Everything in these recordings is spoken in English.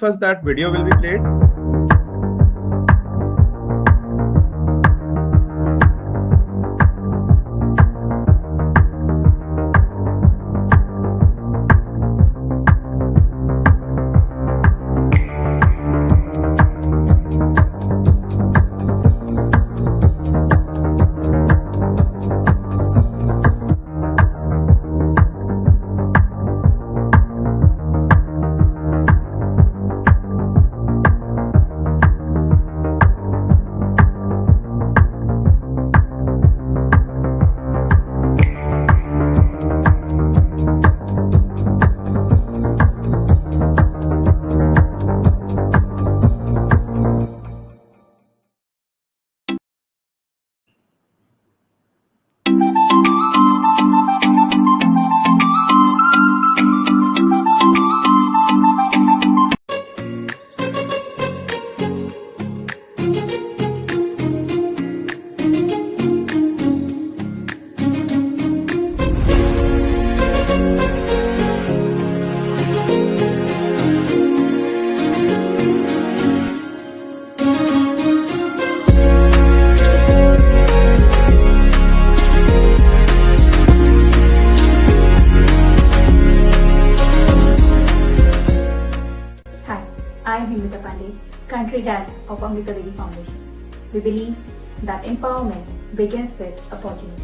first that video will be played. I am Amrita, Country Head of Amrita Devi Foundation. We believe that empowerment begins with opportunity.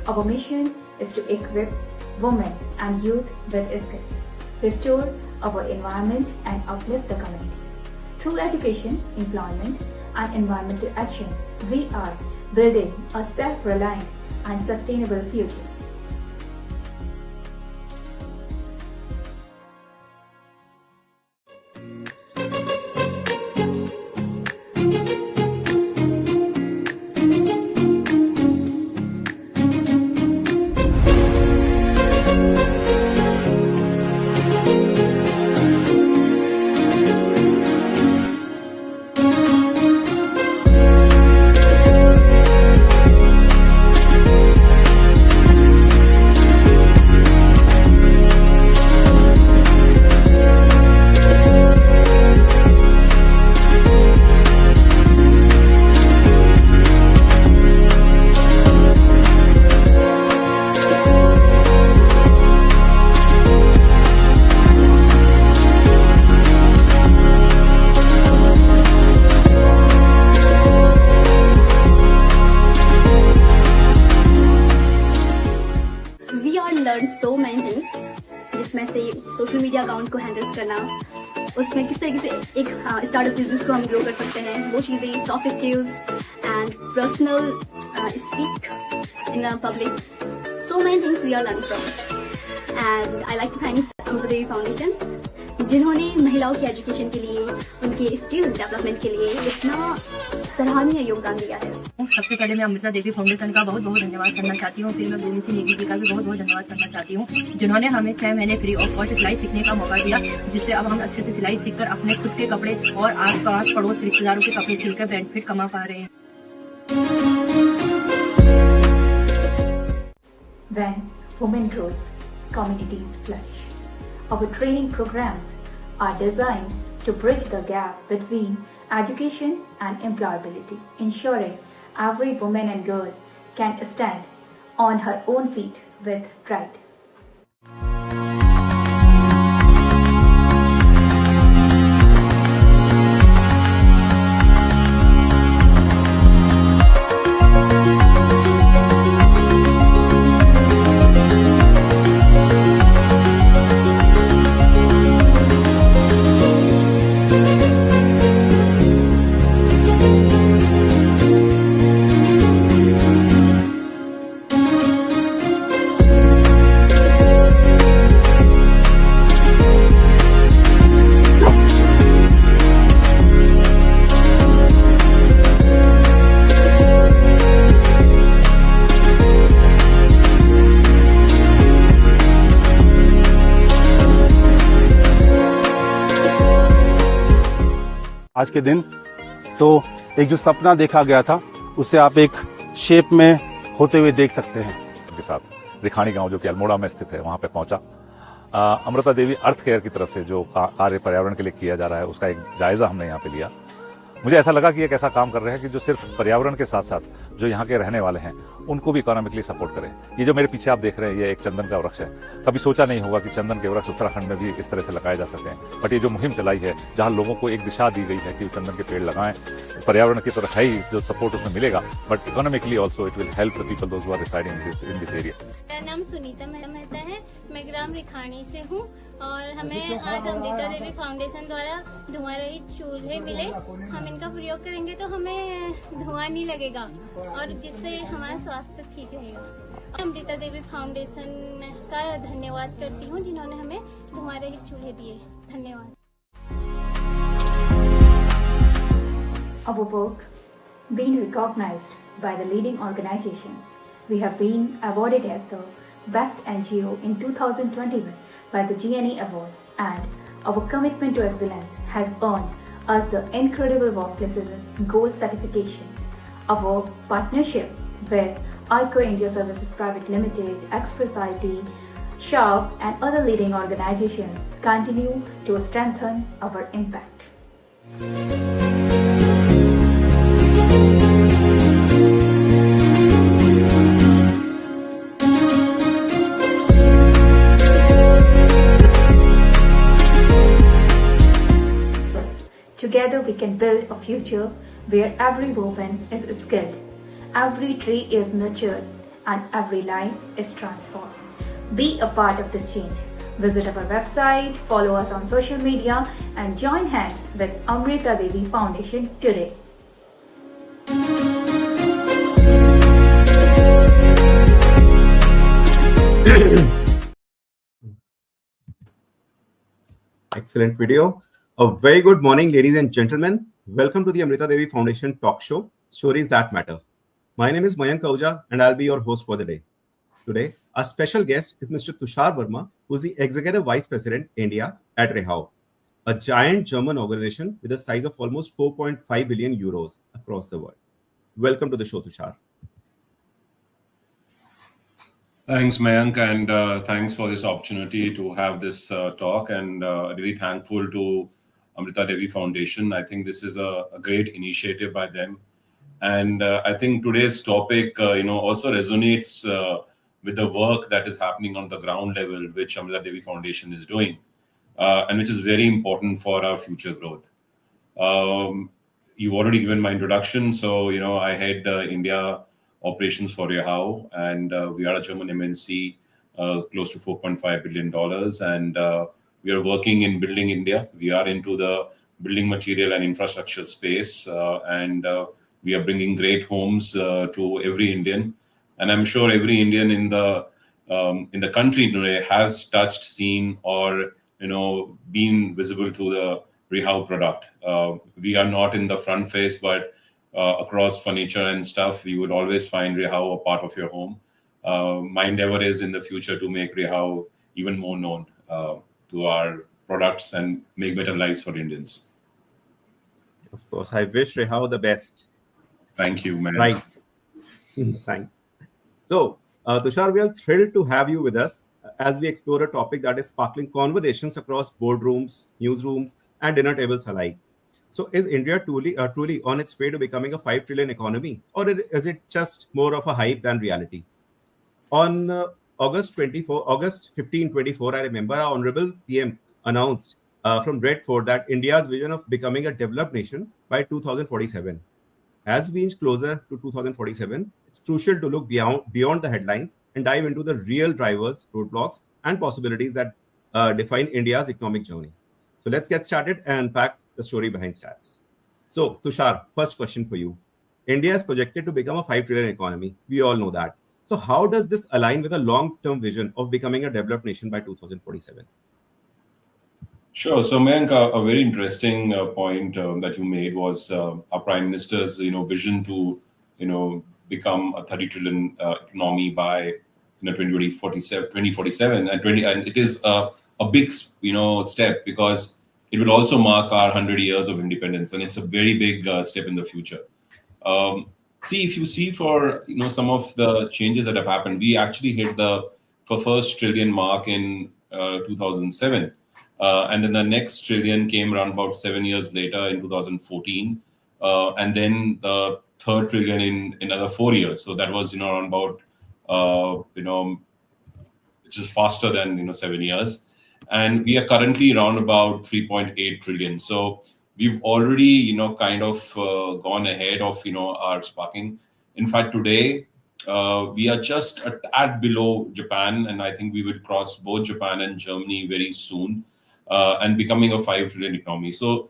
Our mission is to equip women and youth with skills, restore our environment and uplift the community. Through education, employment and environmental action, we are building a self-reliant and sustainable future. so many things, जिसमें से social media account को handle करना, उसमें किस तरीके से एक startup business को हम ग्रो कर सकते हैं, वो चीज़ें, soft skills and personal speak in public, so many things we are learning from. And I like to thank Amrita Devi Foundation जिन्होंने महिलाओं की एजुकेशन के लिए, उनके स्किल डेवलपमेंट के लिए इतना सराहनीय योगदान दिया है। सबसे पहले मैं अमृता देवी फाउंडेशन का बहुत बहुत धन्यवाद करना चाहती हूँ। फिर मैं देवी नेगी जी का भी बहुत बहुत धन्यवाद करना चाहती हूँ, जिन्होंने हमें 6 महीने फ्री ऑफ कॉस्ट सिलाई सीखने का मौका दिया, जिससे अब हम अच्छे से सिलाई सीखकर अपने खुद के कपड़े और आस-पास पड़ोस रिश्तेदारों के कपड़े सिलकर बेनिफिट कमा पा रहे हैं। When women grow, communities flourish. Our training programs are designed to bridge the gap between education and employability, ensuring every woman and girl can stand on her own feet with pride. आज के दिन तो एक जो सपना देखा गया था उसे आप एक शेप में होते हुए देख सकते हैं। के साथ रिखानी गांव जो कि अल्मोड़ा में स्थित है वहां पे पहुंचा अमृता देवी अर्थ केयर की तरफ से जो कार्य पर्यावरण के लिए किया जा रहा है उसका एक जायजा हमने यहाँ पे लिया। मुझे ऐसा लगा कि एक ऐसा काम कर रहे हैं कि जो सिर्फ पर्यावरण के साथ साथ जो यहाँ के रहने वाले हैं उनको भी इकोनॉमिकली सपोर्ट करें। ये जो मेरे पीछे आप देख रहे हैं ये एक चंदन का वृक्ष है। कभी सोचा नहीं होगा कि चंदन के वृक्ष उत्तराखंड में भी इस तरह से लगाए जा सकते हैं, बट ये जो मुहिम चलाई है जहाँ लोगों को एक दिशा दी गई है कि चंदन के पेड़ लगाएं, पर्यावरण की तरफ है ही जो सपोर्ट उसमें मिलेगा, but economically also it will help the people those who are residing in this area. मेरा नाम सुनीता मेहता है, मैं ग्राम रिखाणी से हूँ और हमें आज अमृता देवी फाउंडेशन द्वारा धुआं रहित चूल्हे मिले। हम इनका प्रयोग करेंगे तो हमें धुआं नहीं लगेगा और जिससे हमारा स्वास्थ्य ठीक रहेगा। अमृता देवी फाउंडेशन का धन्यवाद करती हूँ जिन्होंने हमें धुआं रहित चूल्हे दिए। धन्यवाद। Our work being recognized by the leading organizations. We have been awarded as the Best NGO in 2021 by the GNE Awards, and our commitment to excellence has earned us the Incredible Workplaces Gold certification. Our partnership with ICO India Services Private Limited, Express IT, Sharp and other leading organizations continue to strengthen our impact. Together we can build a future where every woman is skilled, every tree is nurtured, and every life is transformed. Be a part of the change. Visit our website, follow us on social media, and join hands with Amrita Devi Foundation today. Excellent video. A very good morning, ladies and gentlemen. Welcome to the Amrita Devi Foundation talk show, Stories That Matter. My name is Mayank Ahuja and I'll be your host for the day. Today, our special guest is Mr. Tushar Verma, who is the Executive Vice President, India at Rehau, a giant German organization with a size of almost 4.5 billion euros across the world. Welcome to the show, Tushar. Thanks, Mayank, and thanks for this opportunity to have this talk, and really thankful to Amrita Devi Foundation. I think this is a great initiative by them, and I think today's topic, also resonates with the work that is happening on the ground level, which Amrita Devi Foundation is doing, and which is very important for our future growth. You've already given my introduction, so I head India operations for Rehau, and we are a German MNC, close to $4.5 billion, and we are working in building India. We are into the building material and infrastructure space, and we are bringing great homes to every Indian. And I'm sure every Indian in the country today has touched, seen, or been visible to the Rehau product. We are not in the front face, but across furniture and stuff, we would always find Rehau a part of your home. My endeavor is in the future to make Rehau even more known to our products and make better lives for Indians. Of course, I wish Rehau the best. Thank you, man. Right. Thanks. So, Tushar, we are thrilled to have you with us as we explore a topic that is sparkling conversations across boardrooms, newsrooms, and dinner tables alike. So, is India truly on its way to becoming a 5 trillion economy, or is it just more of a hype than reality? On August 15, 2024, I remember our Honorable PM announced from Red Fort that India's vision of becoming a developed nation by 2047. As we inch closer to 2047, it's crucial to look beyond the headlines and dive into the real drivers, roadblocks, and possibilities that define India's economic journey. So let's get started and unpack the story behind stats. So, Tushar, first question for you. India is projected to become a 5 trillion economy. We all know that. So how does this align with a long-term vision of becoming a developed nation by 2047? Sure. So, Mayank, a very interesting point that you made was our Prime Minister's, vision to, become a 30 trillion economy by, 2047, and it is a big, step, because it will also mark our 100 years of independence, and it's a very big step in the future. If you see for some of the changes that have happened, we actually hit the first trillion mark in 2007. And then the next trillion came around about 7 years later in 2014. And then the third trillion in another 4 years. So that was, around about, which is faster than 7 years, and we are currently around about 3.8 trillion. So we've already kind of gone ahead of our sparking. In fact, today we are just a tad below Japan, and I think we will cross both Japan and Germany very soon, and becoming a 5 trillion economy. So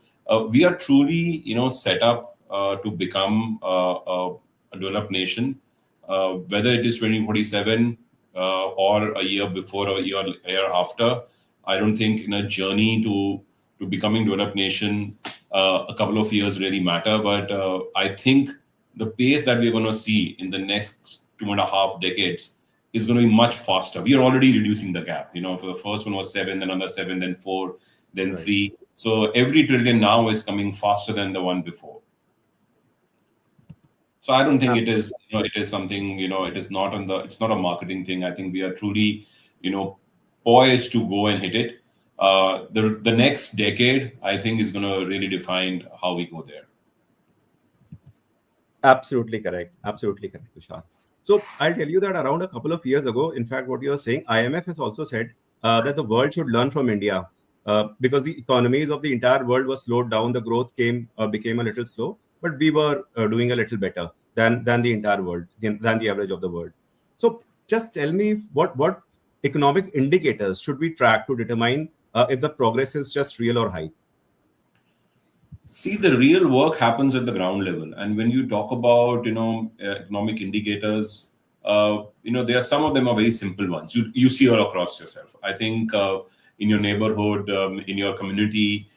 we are truly set up to become a developed nation, whether it is 2047 or a year before or a year after. I don't think in a journey to becoming developed nation, a couple of years really matter. But I think the pace that we're going to see in the next 2.5 decades is going to be much faster. We are already reducing the gap. For the first one was 7, then another 7, then 4, then 3. So every trillion now is coming faster than the one before. So I don't think it is, it is something, it is not it's not a marketing thing. I think we are truly, poised to go and hit it. The next decade, I think, is going to really define how we go there. Absolutely correct. Absolutely correct, Tushar. So I'll tell you that around a couple of years ago, in fact, what you're saying, IMF has also said that the world should learn from India because the economies of the entire world were slowed down. The growth became a little slow, but we were doing a little better than the entire world, than the average of the world. So just tell me what economic indicators should we track to determine if the progress is just real or hype? See, the real work happens at the ground level, and when you talk about economic indicators, there are some of them are very simple ones. You see all across yourself. I think in your neighborhood, in your community,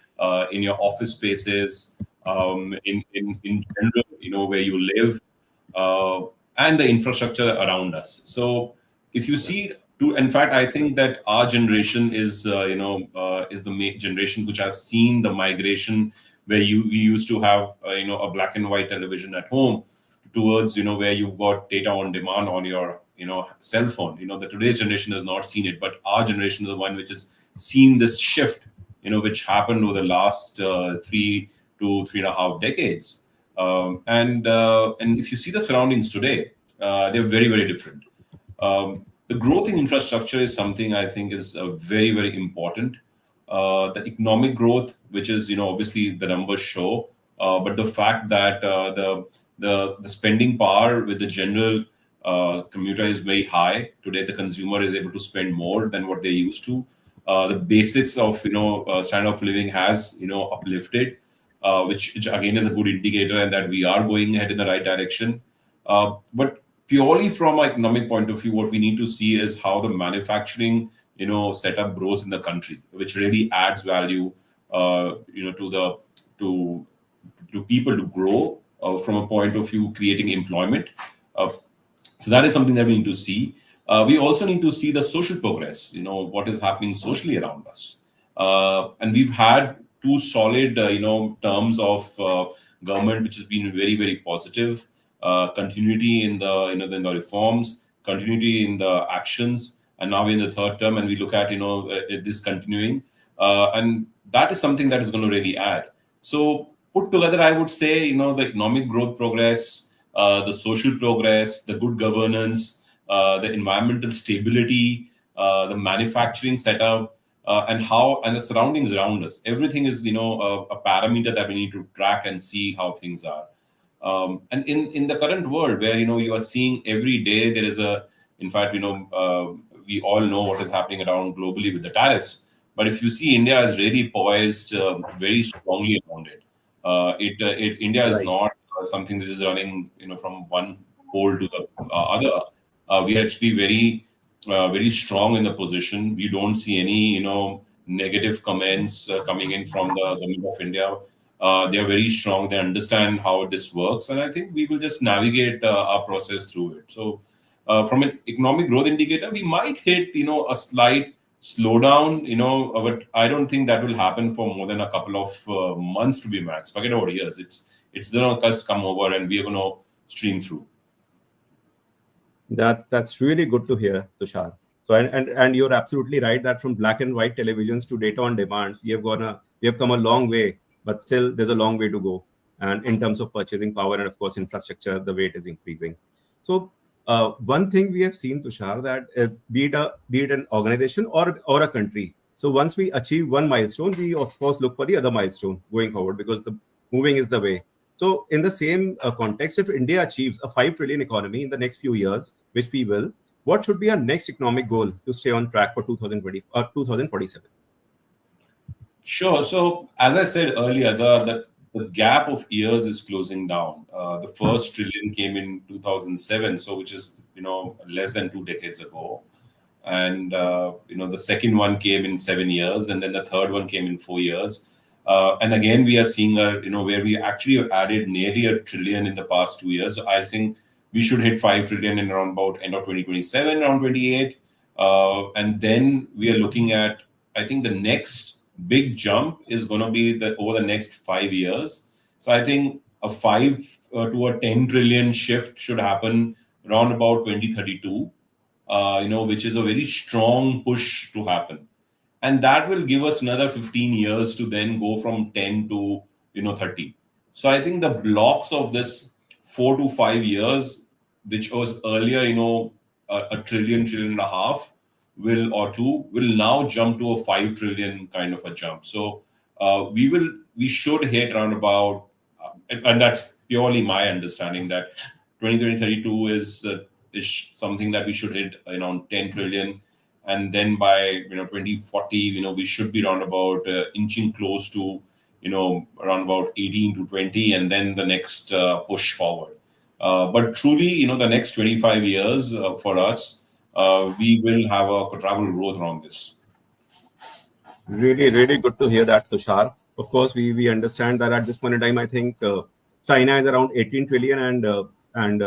in your office spaces, in general, where you live, and the infrastructure around us. So if you see, in fact, I think that our generation is the generation which has seen the migration where we used to have a black and white television at home towards where you've got data on demand on your cell phone. The today's generation has not seen it, but our generation is the one which has seen this shift which happened over the last 3 to 3.5 decades. And if you see the surroundings today, they're very, very different. The growth in infrastructure is something I think is very, very important. The economic growth, which is obviously the numbers show, but the fact that the spending power with the general commuter is very high today. The consumer is able to spend more than what they used to. The basics of standard of living has uplifted, which again is a good indicator, and that we are going ahead in the right direction. But purely from an economic point of view, what we need to see is how the manufacturing setup grows in the country, which really adds value to people to grow from a point of view creating employment. So that is something that we need to see. We also need to see the social progress, what is happening socially around us. And we've had 2 solid terms of government which has been very, very positive. Continuity in the reforms, continuity in the actions, and now we're in the 3rd term, and we look at this continuing, and that is something that is going to really add. So put together, I would say the economic growth progress, the social progress, the good governance, the environmental stability, the manufacturing setup, and the surroundings around us. Everything is a parameter that we need to track and see how things are. And in the current world where you are seeing every day there is in fact we all know what is happening around globally with the tariffs. But if you see, India is really poised very strongly around it. India is not something that is running from one pole to the other. We are actually very strong in the position. We don't see any negative comments coming in from the government of India. They are very strong. They understand how this works, and I think we will just navigate our process through it. So from an economic growth indicator, we might hit a slight slowdown, but I don't think that will happen for more than a couple of months to be max. Forget about years. It's going to come over, and we are going to stream through. That's really good to hear, Tushar. So and you're absolutely right that from black and white televisions to data on demand, we have come a long way, but still there's a long way to go. And in terms of purchasing power and of course infrastructure, the weight is increasing. So one thing we have seen, Tushar, that be it an organization or a country. So once we achieve one milestone, we of course look for the other milestone going forward because the moving is the way. So in the same context, if India achieves a 5 trillion economy in the next few years, which we will, what should be our next economic goal to stay on track for 2020 or 2047? Sure. So as I said earlier, the gap of years is closing down. The first trillion came in 2007, so which is less than 2 decades ago, and the second one came in 7 years, and then the third one came in 4 years. And again, we are seeing where we actually have added nearly a trillion in the past 2 years. So I think we should hit 5 trillion in around about end of 2027, around 28, and then we are looking at, I think the next big jump is going to be over the next 5 years. So I think a 5 to a 10 trillion shift should happen around about 2032, which is a very strong push to happen. And that will give us another 15 years to then go from 10 to 30. So I think the blocks of this 4 to 5 years, which was earlier a trillion and a half, will now jump to a 5 trillion kind of a jump. So we should hit around about, and that's purely my understanding, that 2032 is something that we should hit around 10 trillion. And then by 2040, we should be around about inching close to around about 18 to 20, and then the next push forward. But truly, the next 25 years for us, we will have a quadruple growth around this. Really, really good to hear that, Tushar. Of course, we understand that at this point in time, I think China is around 18 trillion and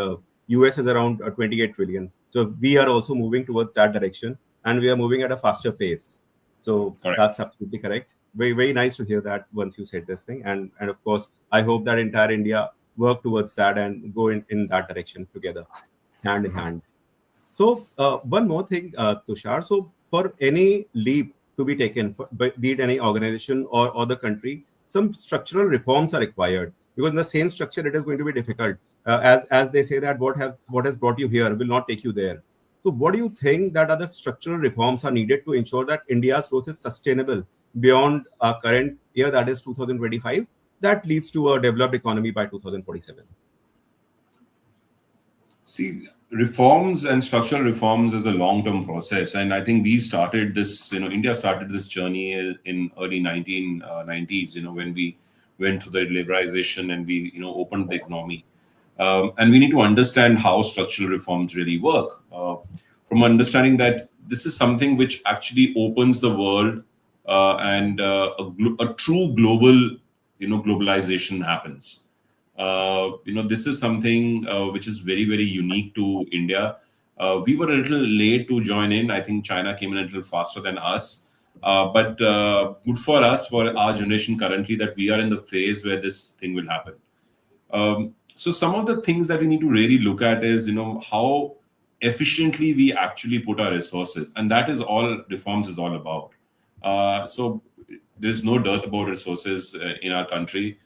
US is around 28 trillion. So we are also moving towards that direction, and we are moving at a faster pace. So Correct. That's absolutely correct. Very, very nice to hear that once you said this thing. And of course, I hope that entire India work towards that and go in that direction together, hand in hand. So one more thing, Tushar. So for any leap to be taken, be it any organization or the country, some structural reforms are required, because in the same structure it is going to be difficult. As they say that what has brought you here will not take you there. So what do you think that other structural reforms are needed to ensure that India's growth is sustainable beyond our current year, that is 2025, that leads to a developed economy by 2047? See, reforms and structural reforms is a long-term process, and I think we started this. India started this journey in early 1990s. When we went through the liberalization and we opened the economy, and we need to understand how structural reforms really work. From understanding that this is something which actually opens the world, and a true global globalization happens. This is something which is very, very unique to India. We were a little late to join in. I think China came in a little faster than us. But good for us, for our generation currently, that we are in the phase where this thing will happen. So some of the things that we need to really look at is, how efficiently we actually put our resources. And that is all reforms is all about. So there's no dearth about resources in our country.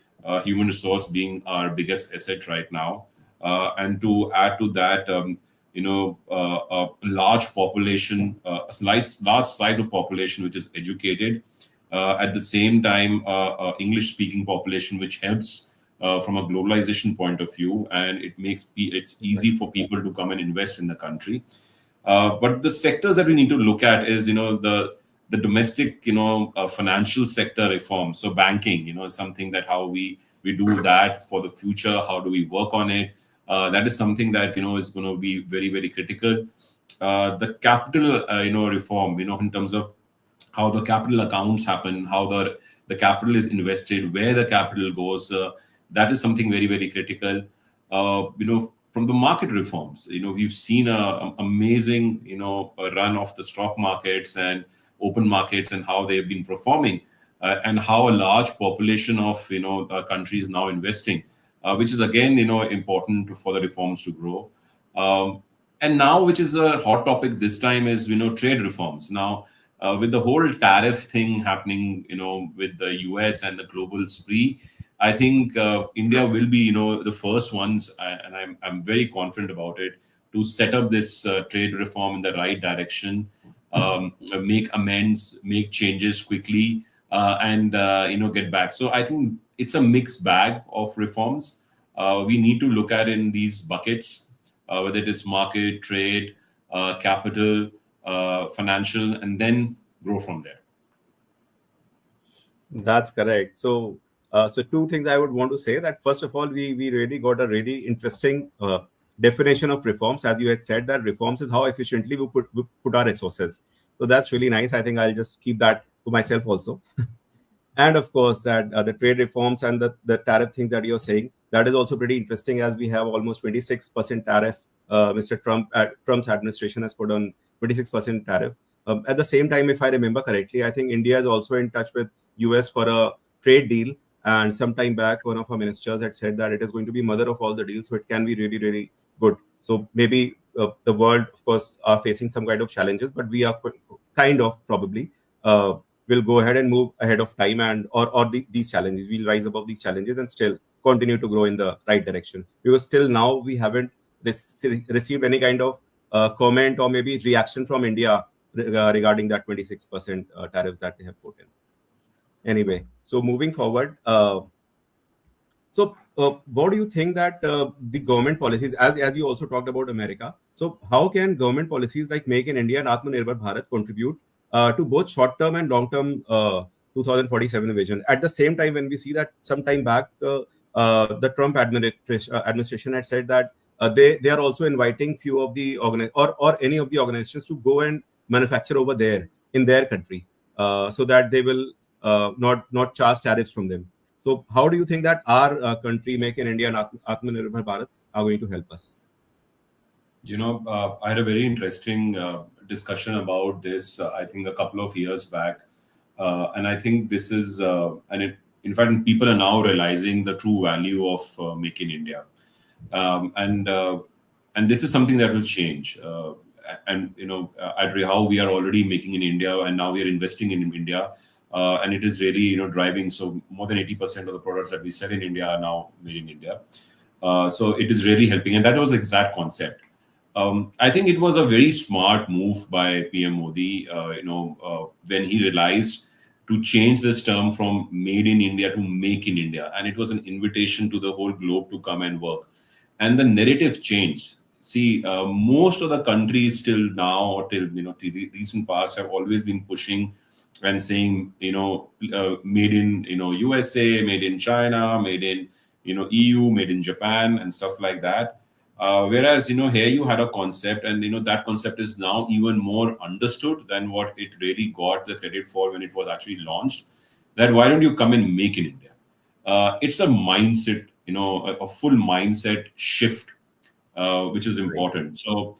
Human resource being our biggest asset right now, and to add to that, a large population, a large size of population which is educated, at the same time, English-speaking population, which helps from a globalization point of view, and it's easy for people to come and invest in the country. But the sectors that we need to look at is, the domestic, financial sector reform. So banking, is something that how we do that for the future. How do we work on it? That is something that, is going to be very, very critical. The capital, reform, in terms of how the capital accounts happen, how the capital is invested, where the capital goes. That is something very, very critical. From the market reforms, we've seen a amazing, run of the stock markets and open markets and how they've been performing, and how a large population of the country is now investing, which is again important for the reforms to grow. And now, which is a hot topic this time, is trade reforms. Now, with the whole tariff thing happening, with the US and the global spree, I think India will be the first ones, and I'm very confident about it, to set up this trade reform in the right direction, make amends, make changes quickly, and get back. So I think it's a mixed bag of reforms. We need to look at in these buckets, whether it is market, trade, capital, financial, and then grow from there. That's correct. So, so two things I would want to say. That first of all, we really got a really interesting definition of reforms. As you had said, that reforms is how efficiently we put our resources. So that's really nice. I think I'll just keep that for myself also. And of course, that the trade reforms and the tariff things that you're saying, that is also pretty interesting, as we have almost 26% tariff. Mr. Trump's administration has put on 26% tariff. At the same time, if I remember correctly, I think India is also in touch with US for a trade deal. And some time back, one of our ministers had said that it is going to be mother of all the deals. So it can be really, really good. So maybe the world, of course, are facing some kind of challenges, but we are kind of probably will go ahead and move ahead of time, and these challenges, we'll rise above these challenges and still continue to grow in the right direction. Because till now we haven't received any kind of comment or maybe reaction from India regarding that 26% tariffs that they have put in. Anyway, so moving forward, what do you think that the government policies, as you also talked about America, so how can government policies like Make in India and Atmanirbhar Bharat contribute to both short-term and long-term 2047 vision? At the same time, when we see that some time back, the Trump administration had said that they are also inviting few of the or any of the organizations to go and manufacture over there in their country, so that they will not charge tariffs from them. So how do you think that our country, Make in India and Atmanirbhar Bharat, are going to help us? I had a very interesting discussion about this, I think, a couple of years back. And I think this is, in fact, people are now realizing the true value of Make in India. And this is something that will change. How we are already making in India, and now we are investing in India. And it is really, driving. So more than 80% of the products that we sell in India are now made in India. So it is really helping. And that was the exact concept. I think it was a very smart move by PM Modi, when he realized to change this term from made in India to make in India. And it was an invitation to the whole globe to come and work. And the narrative changed. See, most of the countries till now, or till the recent past, have always been pushing and saying, made in, USA, made in China, made in, EU, made in Japan, and stuff like that. Whereas, here you had a concept, and, that concept is now even more understood than what it really got the credit for when it was actually launched. That why don't you come and make in India? It's a mindset, a full mindset shift, which is important. So,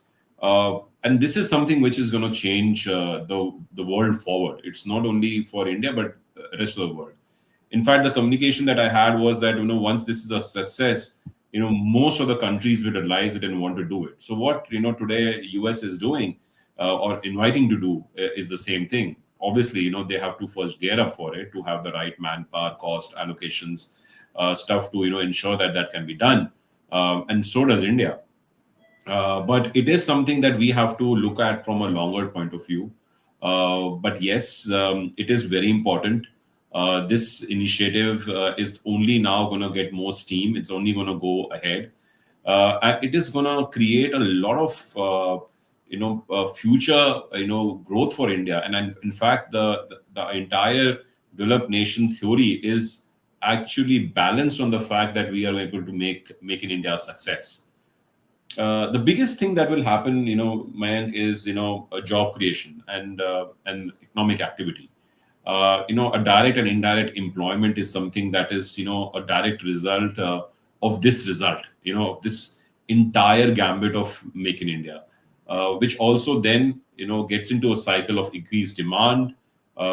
and this is something which is going to change the world forward. It's not only for India, but the rest of the world. In fact, the communication that I had was that, once this is a success, most of the countries will realize it and want to do it. So what, today US is doing or inviting to do is the same thing. Obviously, they have to first gear up for it, to have the right manpower, cost, allocations, stuff to, ensure that that can be done. And so does India. But it is something that we have to look at from a longer point of view. But yes, it is very important. This initiative is only now going to get more steam. It's only going to go ahead. And it is going to create a lot of, future, growth for India. And in fact, the entire developed nation theory is actually balanced on the fact that we are able to make in India a success. The biggest thing that will happen, Mayank, is, a job creation and economic activity. A direct and indirect employment is something that is, a direct result of this result, of this entire gambit of Make in India, which also then, gets into a cycle of increased demand,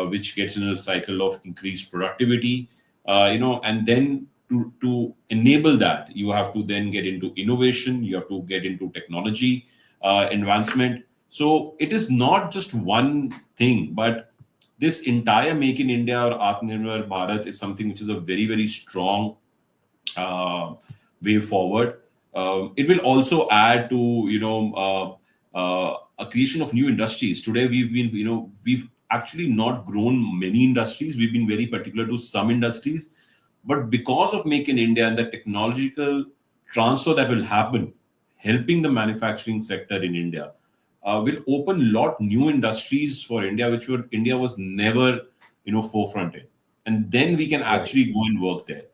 which gets into a cycle of increased productivity, and then to enable that, you have to then get into innovation, you have to get into technology, advancement. So it is not just one thing, but this entire Make in India or Atmanirbhar Bharat is something which is a very, very strong way forward. It will also add to a creation of new industries. Today we've actually not grown many industries. We've been very particular to some industries, but because of Make in India and the technological transfer that will happen, helping the manufacturing sector in India, will open a lot new industries for India, which India was never forefront in, and then we can actually go and work there.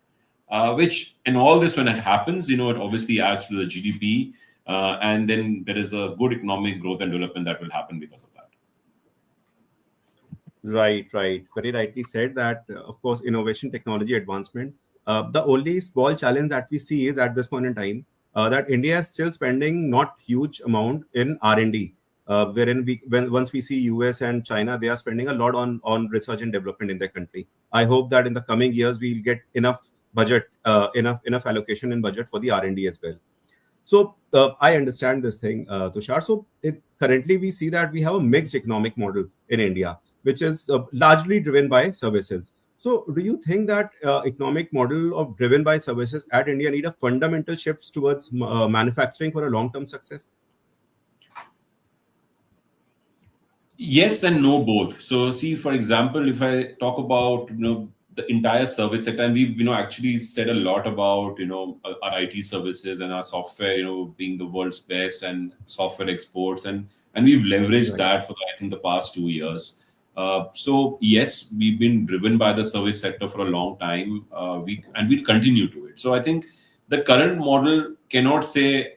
Which and all this when it happens, it obviously adds to the GDP, and then there is a good economic growth and development that will happen because of that. Right. Very rightly said that, of course, innovation, technology, advancement. The only small challenge that we see is at this point in time that India is still spending not huge amount in R&D. Wherein once we see US and China, they are spending a lot on research and development in their country. I hope that in the coming years we'll get enough budget, enough allocation in budget for the R&D as well. So I understand this thing, Tushar. So currently we see that we have a mixed economic model in India, which is largely driven by services. So do you think that economic model of driven by services at India need a fundamental shift towards manufacturing for a long-term success? Yes and no, both. So see, for example, if I talk about the entire service sector, and we've actually said a lot about our IT services and our software being the world's best and software exports, and we've leveraged that for I think the past 2 years. So yes, we've been driven by the service sector for a long time. We'll continue to it. So I think the current model cannot say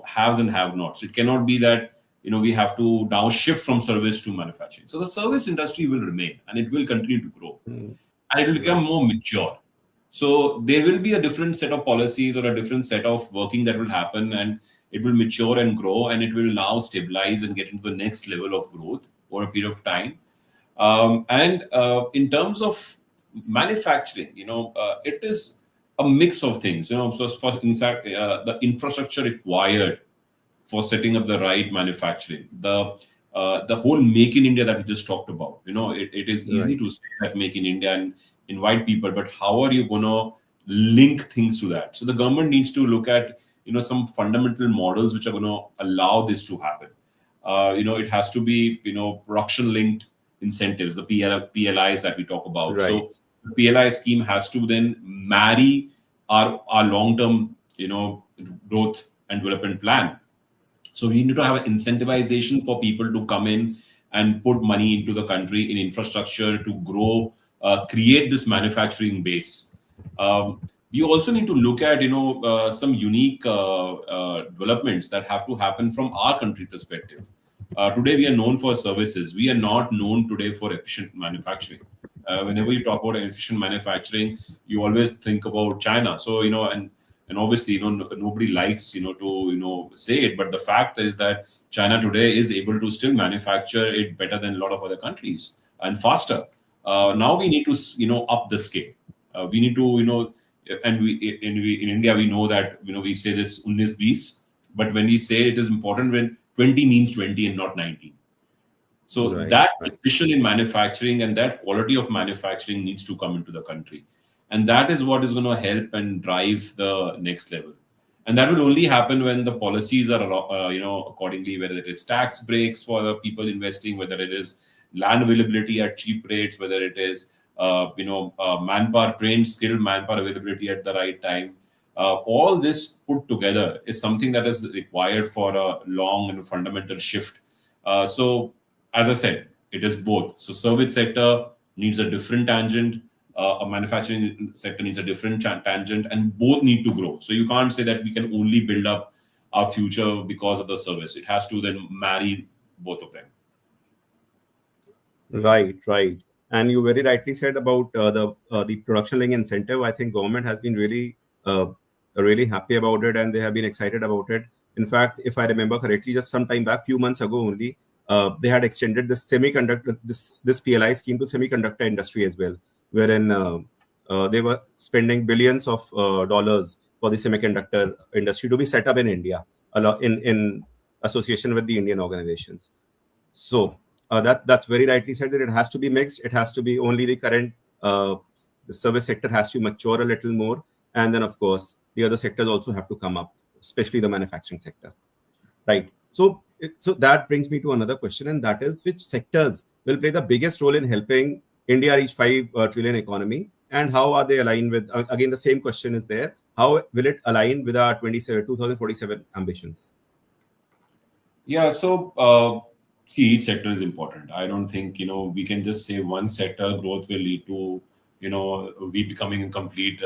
haves and have nots. It cannot be that we have to now shift from service to manufacturing. So the service industry will remain and it will continue to grow, and it will become more mature. So there will be a different set of policies or a different set of working that will happen, and it will mature and grow, and it will now stabilize and get into the next level of growth over a period of time. And in terms of manufacturing, it is a mix of things. So for inside the infrastructure required for setting up the right manufacturing, the whole Make in India that we just talked about. It is easy to say that Make in India and invite people, but how are you going to link things to that? So the government needs to look at some fundamental models which are going to allow this to happen. It has to be production linked incentives, the PLIs that we talk about. So the PLI scheme has to then marry our long term growth and development plan. So we need to have an incentivization for people to come in and put money into the country in infrastructure to grow, create this manufacturing base. We also need to look at some unique developments that have to happen from our country perspective. Today we are known for services. We are not known today for efficient manufacturing. Whenever you talk about efficient manufacturing, you always think about China. So and obviously nobody likes to say it, but the fact is that China today is able to still manufacture it better than a lot of other countries and faster. Now we need to up the scale. We need to and we in India we know that we say this 19-20, but when we say it is important when 20 means 20 and not 19. So that precision in manufacturing and that quality of manufacturing needs to come into the country. And that is what is going to help and drive the next level. And that will only happen when the policies are, accordingly, whether it is tax breaks for the people investing, whether it is land availability at cheap rates, whether it is, manpower, trained, skilled manpower availability at the right time. All this put together is something that is required for a long and fundamental shift. So, as I said, it is both. So, service sector needs a different tangent. A manufacturing sector needs a different tangent, and both need to grow. So you can't say that we can only build up our future because of the service. It has to then marry both of them. Right. And you very rightly said about the production link incentive. I think government has been really happy about it, and they have been excited about it. In fact, if I remember correctly, just some time back, few months ago only, they had extended the semiconductor this PLI scheme to semiconductor industry as well, wherein they were spending billions of dollars for the semiconductor industry to be set up in India, in association with the Indian organizations. So that's very rightly said, that it has to be mixed. It has to be only the current the service sector has to mature a little more, and then of course the other sectors also have to come up, especially the manufacturing sector, right? So that brings me to another question, and that is, which sectors will play the biggest role in helping India reach 5 trillion economy, and how are they aligned with? Again, the same question is there. How will it align with our 2047 ambitions? Yeah, so see, each sector is important. I don't think, we can just say one sector growth will lead to, we becoming a complete,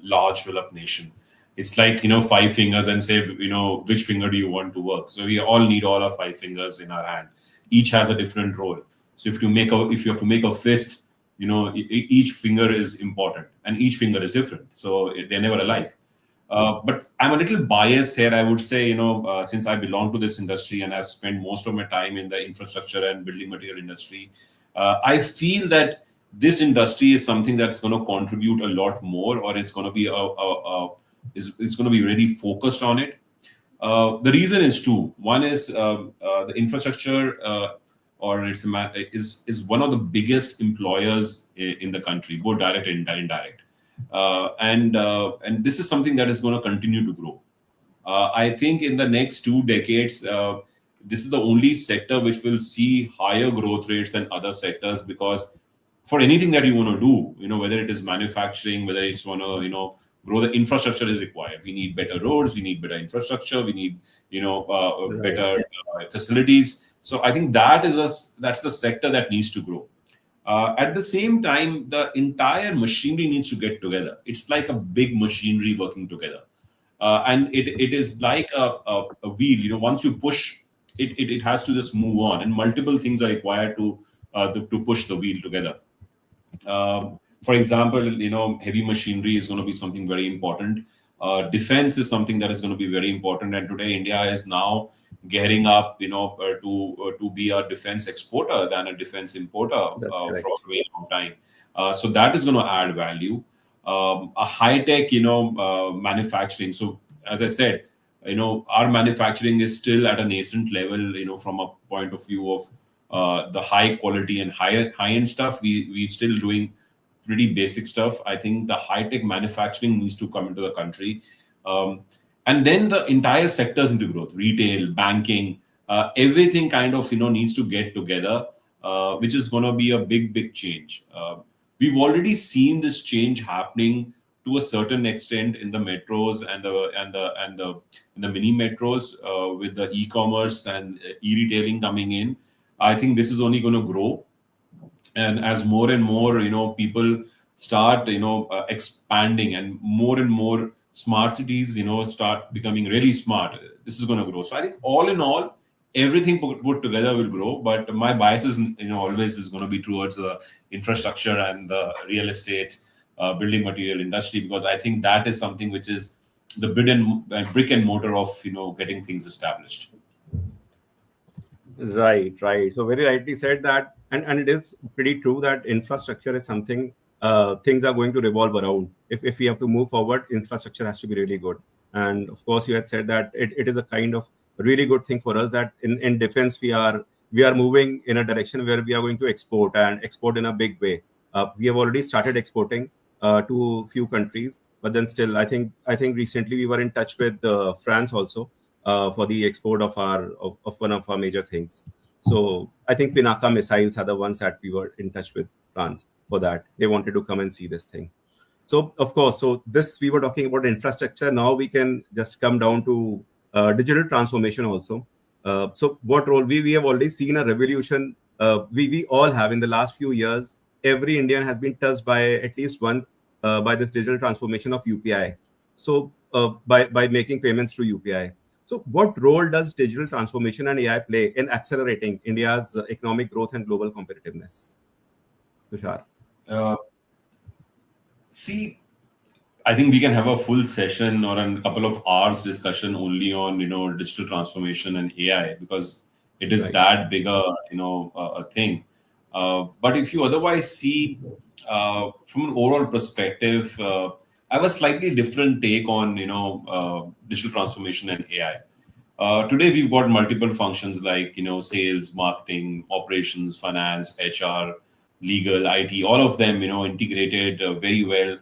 large developed nation. It's like, five fingers and say, which finger do you want to work? So we all need all our five fingers in our hand. Each has a different role. So if you have to make a fist, each finger is important and each finger is different. So they're never alike. But I'm a little biased here. I would say, since I belong to this industry and I've spent most of my time in the infrastructure and building material industry, I feel that this industry is something that's going to contribute a lot more, or it's going to be it's going to be really focused on it. The reason is two. One is the infrastructure, or is one of the biggest employers in the country, both direct and indirect. And this is something that is going to continue to grow. I think in the next 2 decades, this is the only sector which will see higher growth rates than other sectors, because for anything that you want to do, whether it is manufacturing, whether it's want to, grow, the infrastructure is required. We need better roads, we need better infrastructure, we need, better facilities. So I think that's the sector that needs to grow. At the same time, the entire machinery needs to get together. It's like a big machinery working together. And it is like a wheel. Once you push, it has to just move on. And multiple things are required to push the wheel together. For example, heavy machinery is going to be something very important. Defense is something that is going to be very important. And today, India is now gearing up, to be a defense exporter than a defense importer for a very long time. So that is going to add value. A high tech, manufacturing. So as I said, our manufacturing is still at a nascent level. From a point of view of the high quality and high end stuff, we still doing pretty basic stuff. I think the high tech manufacturing needs to come into the country. And then the entire sectors into growth, retail, banking, everything kind of, needs to get together, which is going to be a big change. We've already seen this change happening to a certain extent in the metros and the mini metros, with the e-commerce and e-retailing coming in. I think this is only going to grow. And as more and more, people start, expanding, and more smart cities, start becoming really smart, this is going to grow. So I think all in all, everything put together will grow. But my bias is, always is going to be towards the infrastructure and the real estate, building material industry, because I think that is something which is the brick and mortar of, getting things established. Right. So very rightly said that, and it is pretty true that infrastructure is something things are going to revolve around. If we have to move forward, infrastructure has to be really good. And of course, you had said that it is a kind of really good thing for us that in defense we are moving in a direction where we are going to export in a big way. We have already started exporting to few countries, but then still, I think recently we were in touch with France also. For the export of one of our major things. So I think Pinaka missiles are the ones that we were in touch with France for that. They wanted to come and see this thing. So of course, so this we were talking about infrastructure. Now we can just come down to digital transformation also. So what role we have already seen a revolution. We all have in the last few years. Every Indian has been touched by at least once by this digital transformation of UPI. So by making payments through UPI. So what role does digital transformation and AI play in accelerating India's economic growth and global competitiveness? Tushar. See, I think we can have a full session or a couple of hours discussion only on, digital transformation and AI, because it is that bigger, a thing. But if you otherwise see from an overall perspective, I have a slightly different take on, digital transformation and AI. Today we've got multiple functions like sales, marketing, operations, finance, HR, legal, IT, all of them integrated very well,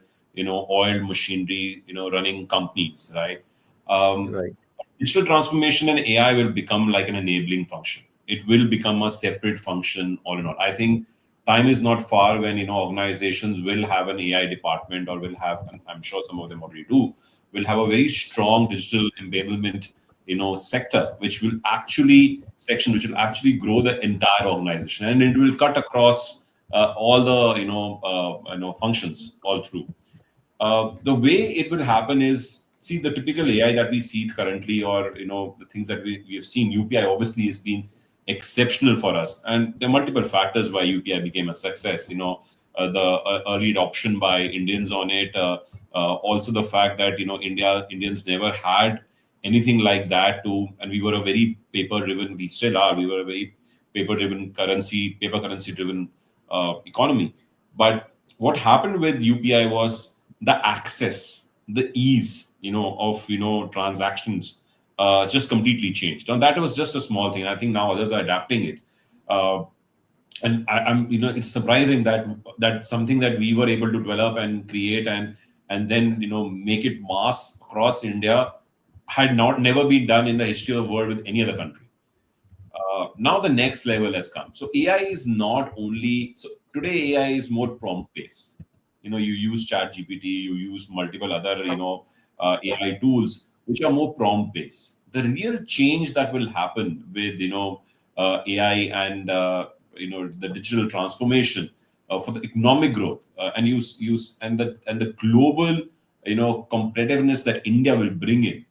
oiled machinery, running companies, right? Um, Right. Digital transformation and AI will become like an enabling function. It will become a separate function all in all. I think time is not far when organizations will have an AI department, or will have, and I'm sure some of them already do, will have a very strong digital enablement sector, which will actually grow the entire organization, and it will cut across all the functions all through. The way it will happen is, see, the typical AI that we see currently, or the things that we have seen. UPI obviously has been exceptional for us, and there are multiple factors why UPI became a success. The early adoption by Indians on it, also the fact that Indians never had anything like that and we were a very paper driven. We still are. We were a very paper currency driven economy. But what happened with UPI was the access, the ease, of transactions just completely changed. Now that was just a small thing. I think now others are adapting it. Uh, and I'm, it's surprising that something that we were able to develop and create and then make it mass across India had not never been done in the history of the world with any other country. Now the next level has come. So AI is not only, so today AI is more prompt based. You use Chat GPT, you use multiple other AI tools which are more prompt based. The real change that will happen with AI and the digital transformation for the economic growth and use and the global competitiveness that India will bring in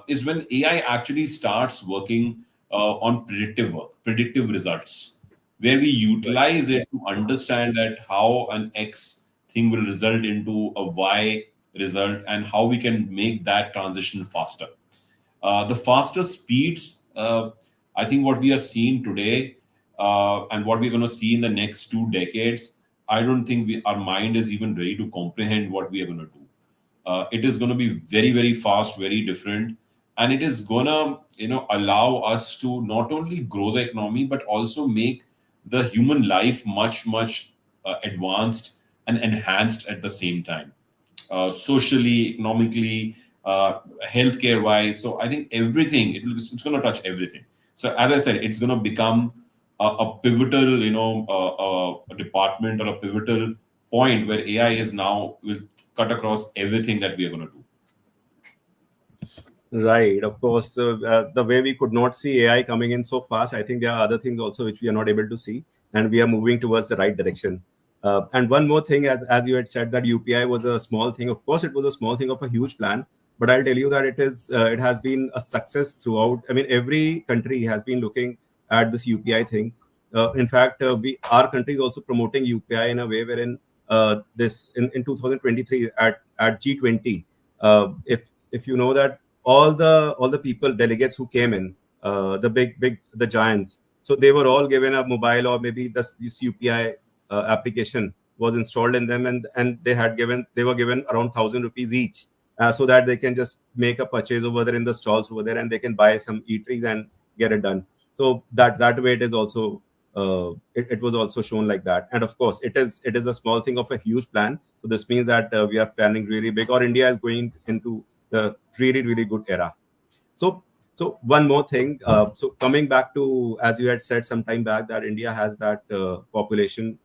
is when AI actually starts working on predictive results, where we utilize it to understand that how an X thing will result into a Y result, and how we can make that transition faster. The faster speeds, I think what we are seeing today and what we're going to see in the next 2 decades, I don't think our mind is even ready to comprehend what we are going to do. It is going to be very, very fast, very different, and it is going to allow us to not only grow the economy but also make the human life much, much advanced and enhanced at the same time, socially, economically, healthcare wise. So I think everything it's going to touch everything. So as I said, it's going to become a pivotal, a department or a pivotal point where AI is now will cut across everything that we are going to do. Right. Of course, the way we could not see AI coming in so fast, I think there are other things also which we are not able to see, and we are moving towards the right direction. And one more thing, as you had said, that UPI was a small thing. Of course, it was a small thing of a huge plan, but I'll tell you that it has been a success throughout. I mean, every country has been looking at this UPI thing. In fact, our country is also promoting UPI in a way wherein this in 2023 at G20. If you know that all the people delegates who came in, the giants, so they were all given a mobile, or maybe this UPI application was installed in them, and they were given around 1,000 rupees each, so that they can just make a purchase over there in the stalls over there, and they can buy some eateries and get it done. So that way it is also it was also shown like that. And of course it is a small thing of a huge plan. So this means that we are planning really big, or India is going into the really, really good era. So one more thing. So coming back to, as you had said some time back, that India has that population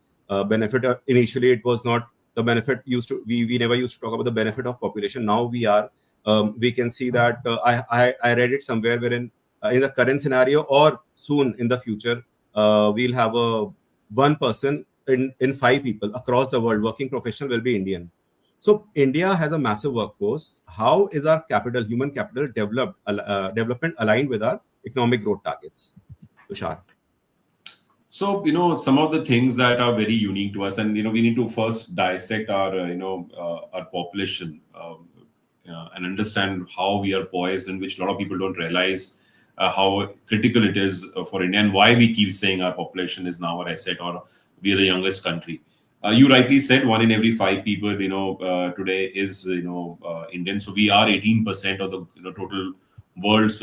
benefit. Initially, it was not the benefit used to. We never used to talk about the benefit of population. Now we are. We can see that I read it somewhere wherein in the current scenario, or soon in the future, we'll have a one person in 5 people across the world working professional will be Indian. So India has a massive workforce. How is our human capital development aligned with our economic growth targets? Tushar. So, some of the things that are very unique to us, and, we need to first dissect our population and understand how we are poised, and which a lot of people don't realize how critical it is for India, and why we keep saying our population is now our asset, or we are the youngest country. You rightly said 1 in every 5 people, today is, Indian. So we are 18% of the total world's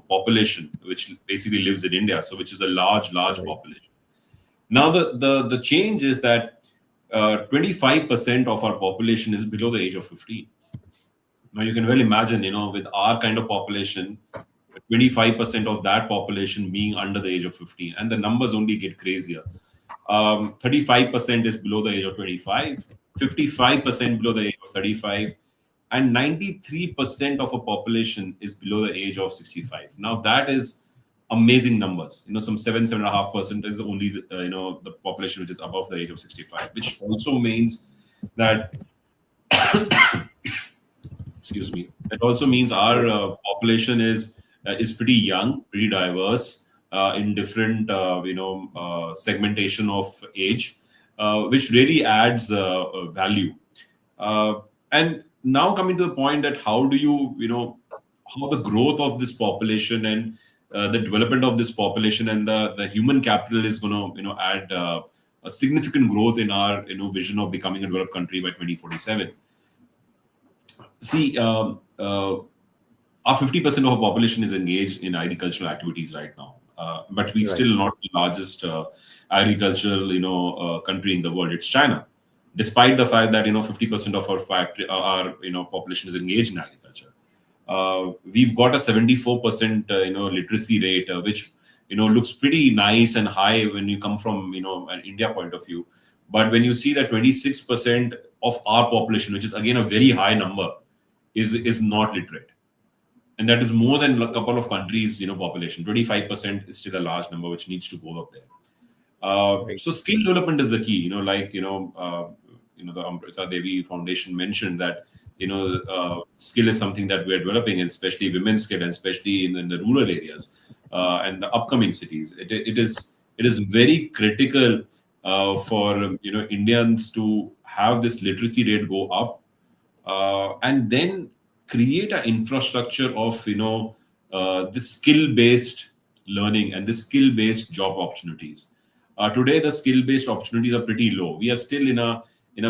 population, which basically lives in India, so which is a large population. Now the change is that 25% of our population is below the age of 15. Now you can well imagine, with our kind of population, 25% of that population being under the age of 15, and the numbers only get crazier. 35% is below the age of 25, 55% below the age of 35, and 93% of a population is below the age of 65. Now that is amazing numbers. Some 7.5% is only the population which is above the age of 65, which also means that excuse me. It also means our population is pretty young, pretty diverse in different segmentation of age, which really adds value. And now coming to the point that how do how the growth of this population and the development of this population and the human capital is going to add a significant growth in our vision of becoming a developed country by 2047. See, our 50% of our population is engaged in agricultural activities right now, but we still not the largest agricultural country in the world. It's China, despite the fact that 50% of our population is engaged in agriculture. We've got a 74% literacy rate, which looks pretty nice and high when you come from an India point of view. But when you see that 26% of our population, which is again a very high number, is not literate, and that is more than a couple of countries population. 25% is still a large number which needs to go up there. So skill development is the key. The Amrita Devi Foundation mentioned that skill is something that we are developing, and especially women's skill, and especially in the rural areas and the upcoming cities. It is very critical for Indians to have this literacy rate go up, and then create an infrastructure of the skill-based learning and the skill-based job opportunities. Today, the skill-based opportunities are pretty low. We are still in a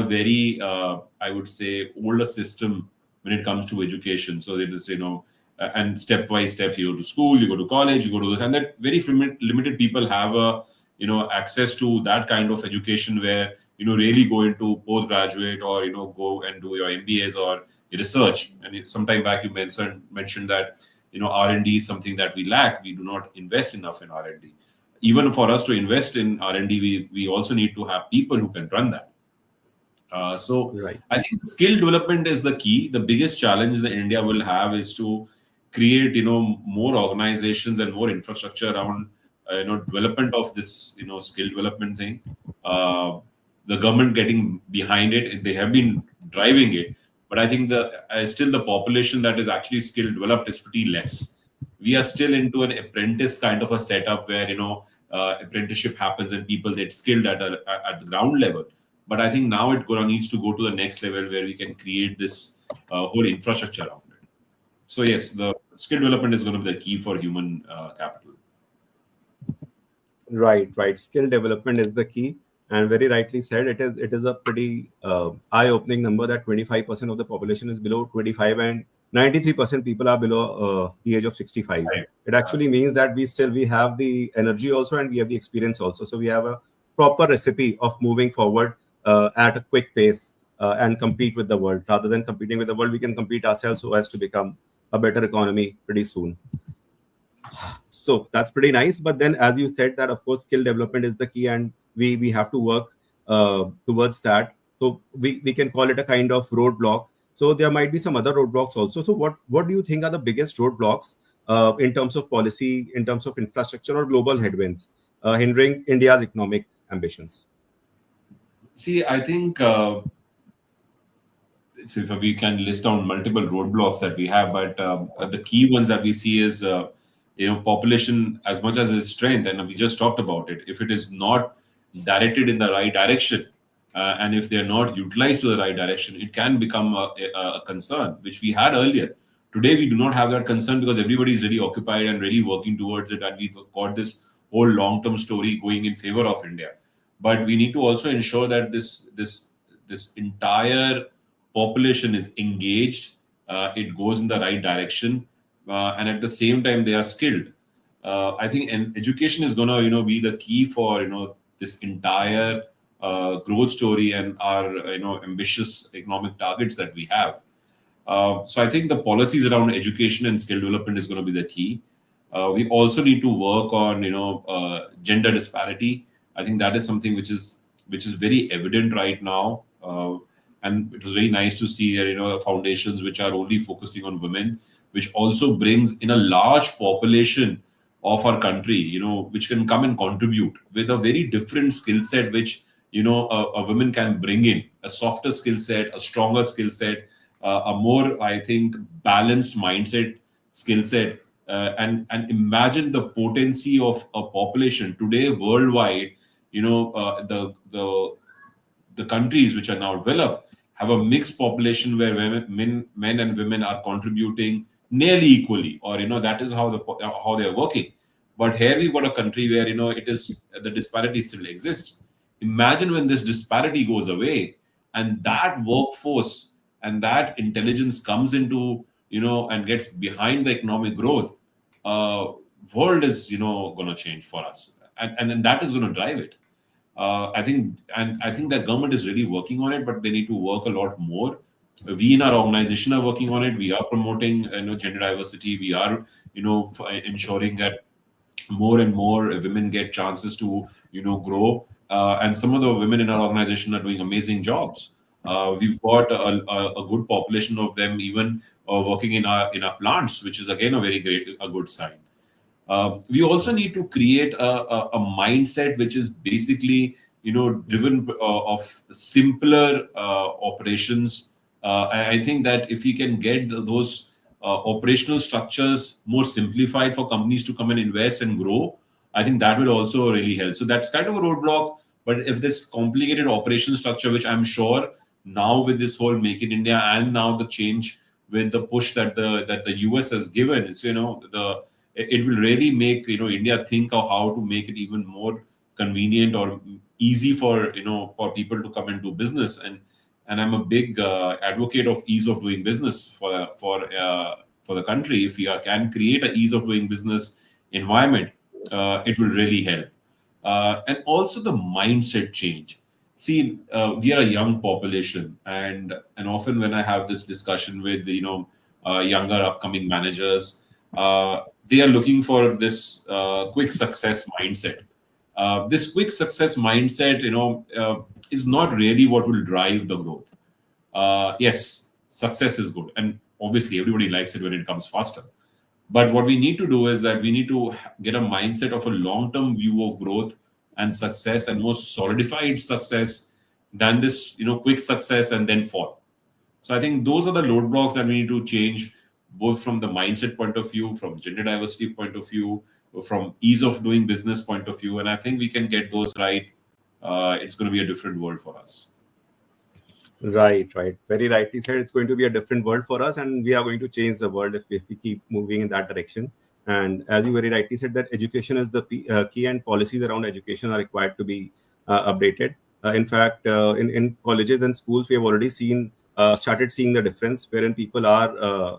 very I would say older system when it comes to education. So it is and stepwise steps. You go to school, you go to college, you go to this, and that very limited people have access to that kind of education where really go into postgraduate or go and do your MBAs or research. And sometime back you mentioned that R&D is something that we lack. We do not invest enough in R&D. Even for us to invest in R&D, we also need to have people who can run that. I think skill development is the key. The biggest challenge that India will have is to create more organizations and more infrastructure around development of this skill development thing. The government getting behind it, they have been driving it, but I think still the population that is actually skill developed is pretty less. We are still into an apprentice kind of a setup where apprenticeship happens and people get skilled at the ground level. But I think now it needs to go to the next level where we can create this whole infrastructure around it. So yes, the skill development is going to be the key for human capital. Right. Skill development is the key, and very rightly said. It is a pretty eye-opening number that 25% of the population is below 25 and 93% people are below the age of 65. Right. It actually means that we have the energy also, and we have the experience also. So we have a proper recipe of moving forward at a quick pace and compete with the world. Rather than competing with the world, we can compete ourselves so as to become a better economy pretty soon. So that's pretty nice. But then, as you said, that of course skill development is the key, and we have to work towards that. So we can call it a kind of roadblock. So there might be some other roadblocks also. So what do you think are the biggest roadblocks in terms of policy, in terms of infrastructure, or global headwinds hindering India's economic ambitions? See, I think if we can list down multiple roadblocks that we have, but the key ones that we see is population, as much as its strength, and we just talked about it. If it is not directed in the right direction, and if they are not utilized to the right direction, it can become a concern, which we had earlier. Today, we do not have that concern because everybody is really occupied and really working towards it, and we've got this whole long-term story going in favor of India. But we need to also ensure that this entire population is engaged, it goes in the right direction, and at the same time they are skilled. I think education is gonna be the key for this entire growth story and our ambitious economic targets that we have. So I think the policies around education and skill development is going to be the key. We also need to work on gender disparity. I think that is something which is very evident right now. And it was very nice to see that foundations which are only focusing on women, which also brings in a large population of our country, which can come and contribute with a very different skill set, which a woman can bring in a softer skill set, a stronger skill set, a more, I think, balanced mindset, skill set, and imagine the potency of a population today worldwide. The countries which are now developed have a mixed population where men and women are contributing nearly equally, or that is how they are working. But here we've got a country where it is the disparity still exists. Imagine when this disparity goes away, and that workforce and that intelligence comes into and gets behind the economic growth. World is going to change for us, and then that is going to drive it. I think the government is really working on it, but they need to work a lot more. We in our organization are working on it. We are promoting gender diversity. We are ensuring that more and more women get chances to grow. And some of the women in our organization are doing amazing jobs. We've got a good population of them even working in our plants, which is again a good sign. We also need to create a mindset which is basically driven of simpler operations. I think that if we can get those operational structures more simplified for companies to come and invest and grow, I think that will also really help. So that's kind of a roadblock. But if this complicated operational structure, which I'm sure now with this whole Make in India and now the change with the push that the US has given, it's it will really make India think of how to make it even more convenient or easy for for people to come and do business. And I'm a big advocate of ease of doing business for the country. If we can create an ease of doing business environment, it will really help. And also the mindset change. See, we are a young population, and often when I have this discussion with younger upcoming managers, they are looking for this quick success mindset. This quick success mindset, is not really what will drive the growth. Yes, success is good, and obviously everybody likes it when it comes faster. But what we need to do is that we need to get a mindset of a long-term view of growth and success, and more solidified success than this, quick success and then fall. So I think those are the roadblocks that we need to change, both from the mindset point of view, from gender diversity point of view, from ease of doing business point of view. And I think we can get those right. It's going to be a different world for us. Right. Very rightly said. It's going to be a different world for us, and we are going to change the world if we keep moving in that direction. And as you very rightly said, that education is the key, and policies around education are required to be updated. In fact, in colleges and schools, we have already started seeing the difference, wherein people are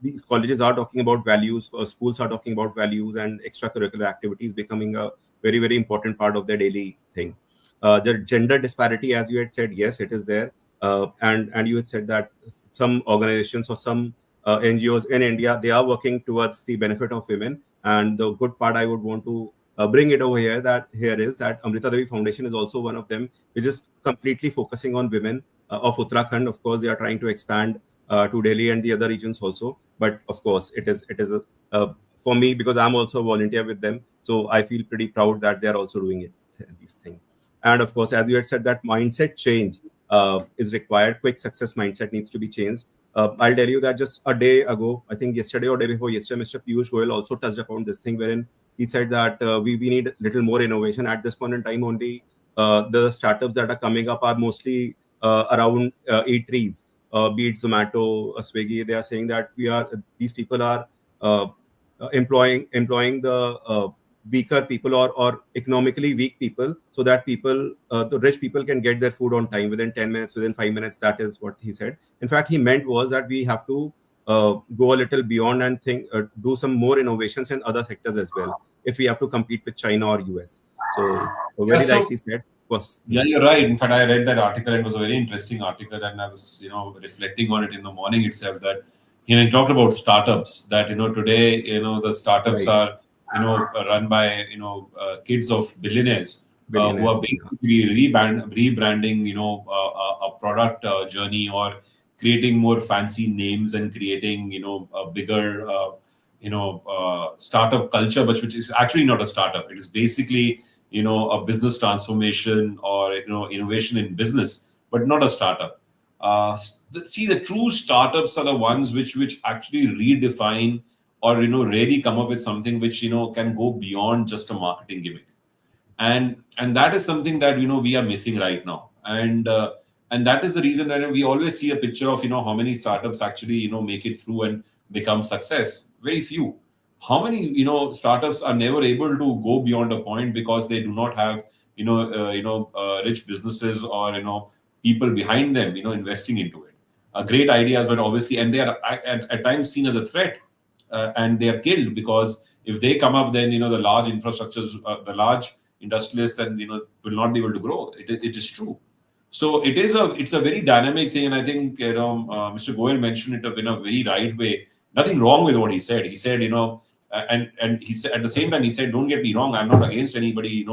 these colleges are talking about values, or schools are talking about values, and extracurricular activities becoming a very, very important part of their daily thing. The gender disparity, as you had said, yes, it is there. And you had said that some organizations or some NGOs in India, they are working towards the benefit of women. And the good part I would want to bring it over here is that Amrita Devi Foundation is also one of them, which is completely focusing on women of Uttarakhand. Of course, they are trying to expand to Delhi and the other regions also. But of course, it is for me, because I'm also a volunteer with them. So I feel pretty proud that they are also doing these things. And of course, as you had said, that mindset change is required. Quick success mindset needs to be changed. I'll tell you that just a day ago, I think yesterday or day before yesterday, Mr. Piyush Goyal also touched upon this thing, wherein he said that we need a little more innovation. At this point in time, only the startups that are coming up are mostly around eateries, be it Zomato, Swiggy. They are saying that these people are employing the weaker people or economically weak people, so that the rich people can get their food on time within 10 minutes, within 5 minutes. That is what he said. In fact, he meant was that we have to go a little beyond and think, do some more innovations in other sectors as well, if we have to compete with China or US. So very rightly said. Of course. Yeah, you're right. In fact, I read that article. It was a very interesting article, and I was, reflecting on it in the morning itself. That he talked about startups. That today, the startups Right. are run by kids of billionaires who are Billionaires, yeah. basically rebranding a product journey, or creating more fancy names, and creating a bigger startup culture, but which is actually not a startup. It is basically a business transformation, or innovation in business, but not a startup. See, the true startups are the ones which actually redefine, or really come up with something which can go beyond just a marketing gimmick. And that is something that we are missing right now. And that is the reason that we always see a picture of how many startups actually make it through and become success. Very few. How many startups are never able to go beyond a point because they do not have rich businesses, or people behind them investing into it. Great ideas, but obviously, and they are at times seen as a threat, and they are killed, because if they come up, then the large infrastructures, the large industrialists, and will not be able to grow. It is true. So it's a very dynamic thing, and I think Mr. Goyal mentioned it in a very right way. Nothing wrong with what he said. He said and he said, at the same time, he said, don't get me wrong, I'm not against anybody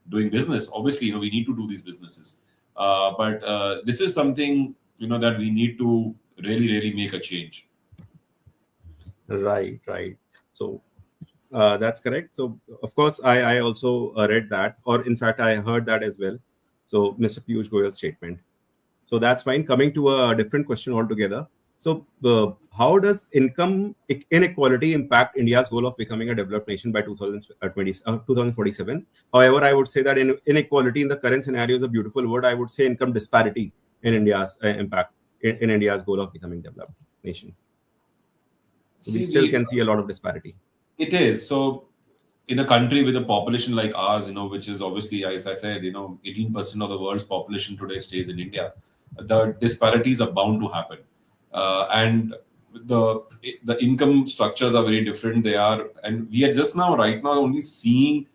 doing business. Obviously, we need to do these businesses, but this is something that we need to really make a change. Right. So that's correct. So of course, I also read that, or in fact, I heard that as well. So Mr. Piyush Goyal's statement. So that's fine. Coming to a different question altogether. So how does income inequality impact India's goal of becoming a developed nation by 2047? However, I would say that inequality in the current scenario is a beautiful word. I would say income disparity in India's impact in India's goal of becoming developed nation. We still can see a lot of disparity. It is. So in a country with a population like ours, which is obviously, as I said, 18% of the world's population today stays in India, the disparities are bound to happen. And the income structures are very different. They are, and we are just right now only seeing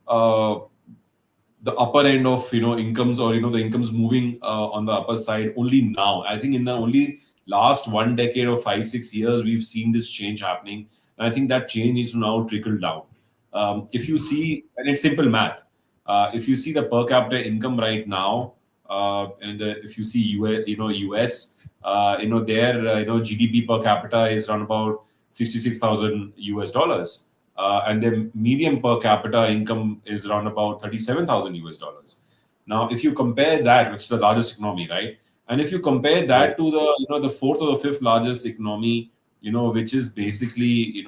the upper end of incomes, or the incomes moving on the upper side only now. I think in the only last 1 decade or 5-6 years, we've seen this change happening, and I think that change needs to now trickle down. If you see, and it's simple math, if you see the per capita income right now, and if you see US, their GDP per capita is around about $66,000, and their median per capita income is around about $37,000. Now, if you compare that, which is the largest economy, right, and if you compare that to the fourth or the fifth largest economy, which is basically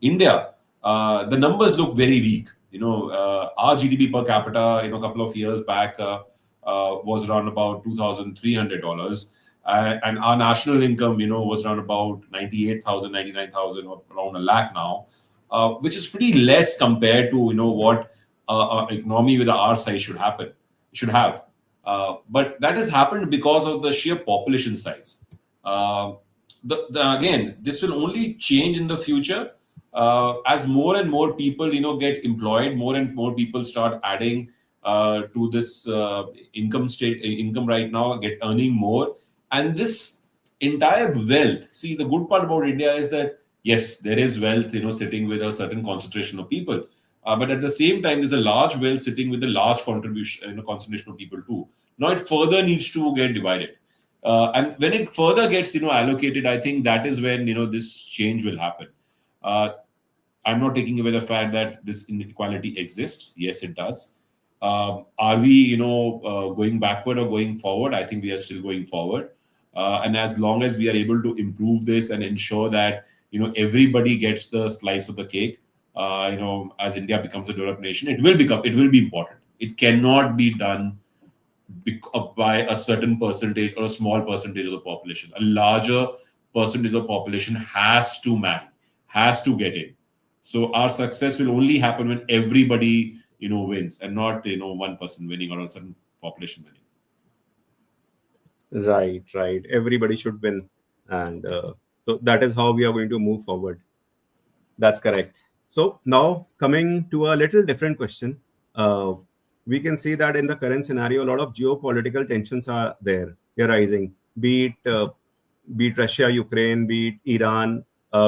India, the numbers look very weak. Our GDP per capita, a couple of years back, was around about $2,300, and our national income, was around about 98,000, 99,000, or around a lakh now, which is pretty less compared to what an economy with our size should have. But that has happened because of the sheer population size. Again, this will only change in the future as more and more people get employed, more and more people start adding to this income right now, get earning more, and this entire wealth. See, the good part about India is that yes, there is wealth sitting with a certain concentration of people, but at the same time there's a large wealth sitting with a large concentration of people too. Now it further needs to get divided. And when it further gets allocated, I think that is when this change will happen. I'm not taking away the fact that this inequality exists. Yes, it does. Are we going backward or going forward? I think we are still going forward. And as long as we are able to improve this and ensure that everybody gets the slice of the cake, as India becomes a developed nation, it will be important. It cannot be done by a certain percentage or a small percentage of the population. A larger percentage of the population has to marry, has to get in. So our success will only happen when everybody wins, and not one person winning or a certain population winning. Right. Everybody should win. and so that is how we are going to move forward. That's correct. So now coming to a little different question, we can see that in the current scenario, a lot of geopolitical tensions are there. They're rising. Be it Russia, Ukraine, be it Iran,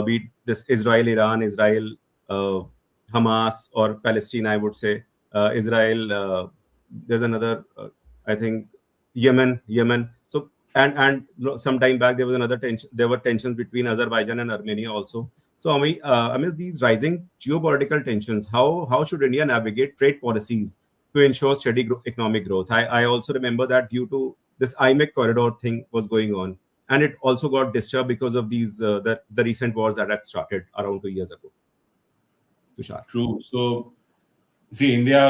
be it this Israel, Iran, Israel, Hamas, or Palestine. I would say Israel. There's another. I think Yemen. So and some time back there was another tension. There were tensions between Azerbaijan and Armenia also. So, amidst these rising geopolitical tensions, how should India navigate trade policies to ensure steady economic growth? I also remember that due to this IMEC corridor thing was going on, and it also got disturbed because of these the recent wars that had started around 2 years ago. Tushar. True. So, see, India,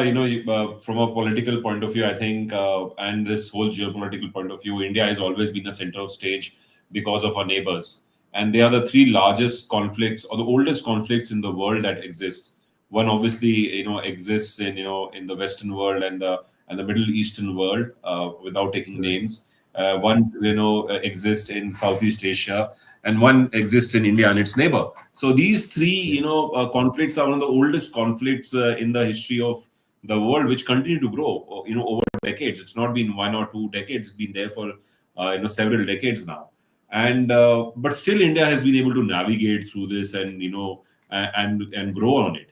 from a political point of view, I think, and this whole geopolitical point of view, India has always been the center of stage because of our neighbors. And they are the three largest conflicts or the oldest conflicts in the world that exists. One obviously, exists in the Western world and the Middle Eastern world, without taking names. One, exists in Southeast Asia, and one exists in India and its neighbor. So these three, conflicts are one of the oldest conflicts in the history of the world, which continue to grow, over decades. It's not been 1 or 2 decades; it's been there for several decades now. And but still, India has been able to navigate through this and and grow on it.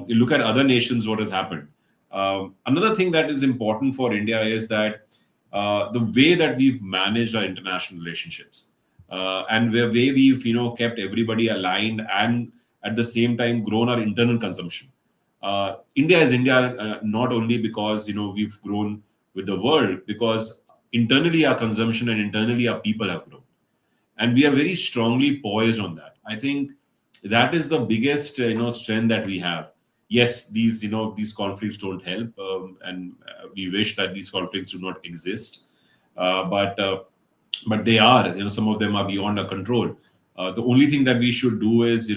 You look at other nations, what has happened. Another thing that is important for India is that the way that we've managed our international relationships. And the way we've kept everybody aligned and at the same time grown our internal consumption. India is India, not only because we've grown with the world, because internally our consumption and internally our people have grown, and we are very strongly poised on that. I think that is the biggest strength that we have. Yes, these conflicts don't help, and we wish that these conflicts do not exist, but they are. Some of them are beyond our control. The only thing that we should do is